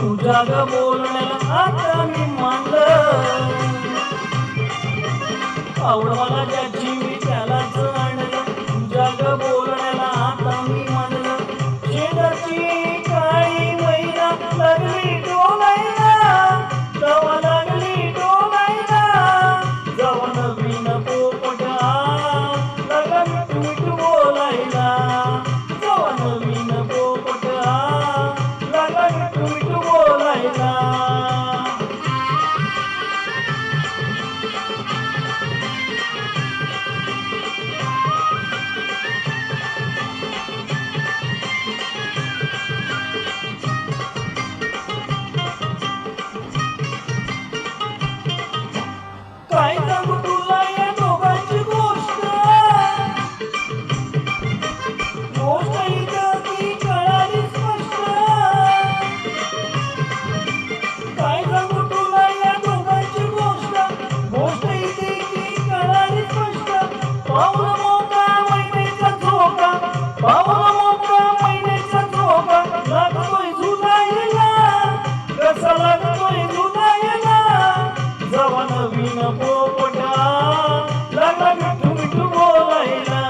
तुझ्या ग बोलण्याला आता मी मानलं, आवड मला ज्याची मी त्यालाच आणलं. तुझ्या ग बोलण्याला आता मी मानलं. शेजारची काळी मैना लागली डोलायला, तवा लागली डोलायला. जवा नवीन पोपट लागला मिठू मिठू बोलायला, जवा नवीन पोपट लागला मिठू मिठू बोलायला. काय सांगू तुला या दोघांची गोष्ट, गोष्ट इथं ती कळाली स्पष्ट. काय सांगू तुला या दोघांची गोष्ट, गोष्ट इथे ती कळाली स्पष्ट. पाऊल मोका महिन्याचा झोका, पाऊल मोका महिन्याचा झोका. लागतोय झुलायला, कसा लागतोय झुलायला. जवा नवीन पोपटा लागला मिठू मिठू बोलायला,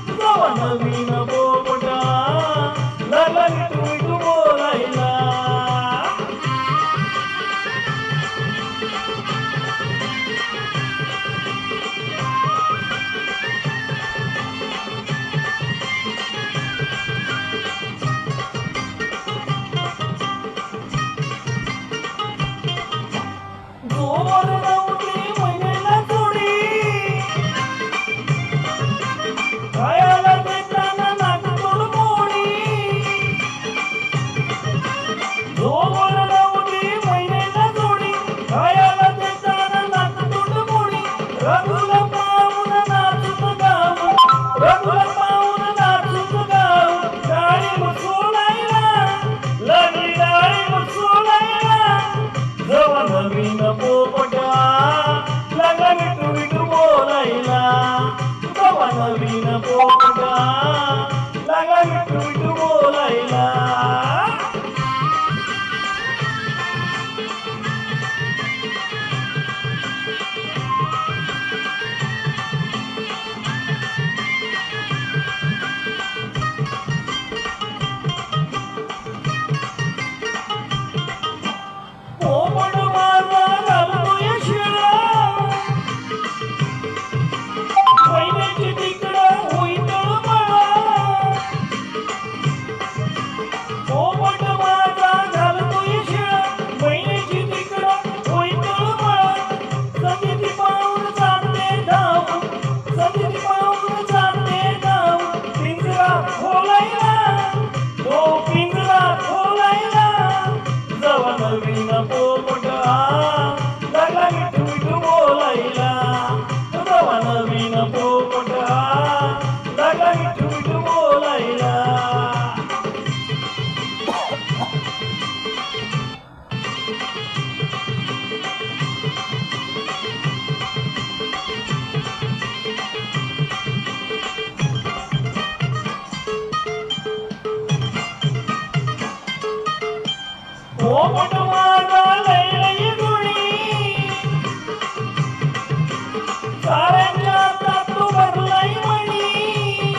जवा नवीन पोपटा लागला मिठू मिठू बोलायला. जोवर नव्हती महिन्याला जोडी, खायला देताना नागतोड मोडी. जोवर नव्हती महिन्याला जोडी, खायला देताना नागतोड मोडी. रघुला पाहून नाचत गाव, रघुला पाहून नाचत गाव. डाळिंब सोलायला लागली, डाळिंब सोलायला. जवा नवीन पोपटा लागला मिठू मिठू बोलायला, जवा नवीन पोपटा लागला मिठू मिठू बोलायला. पोपट माझा घालतोय शिळा, महिन्याची तिकडं होई तळमळा. पोपट माझा घालतोय शिळा, महिन्याची तिकडं होई तळमळा. सदिती पाहून जाते धाव, सदिती पाहून जाते धाव. पिंजरा खोलायला, तो पिंजरा खोलायला. जवा नवीन पोपटा लागला मिठू मिठू बोलायला, जवा नवीन पोपटा लागला मिठू मिठू बोलायला. पोपट माझा लय लय गुणी, साऱ्यांच्या हातात तू भरलाय मणी.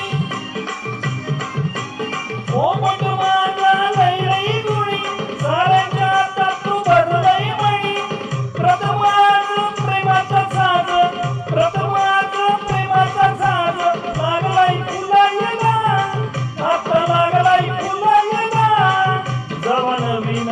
पोपट माझा लय लय गुणी, साऱ्यांच्या हातात तू भरलाय मणी. प्रथमाच प्रेमाचा साज, प्रथमाच प्रेमाचा साज. लागलाय फुलायला, आता लागलाय फुलायला. जवा नवीन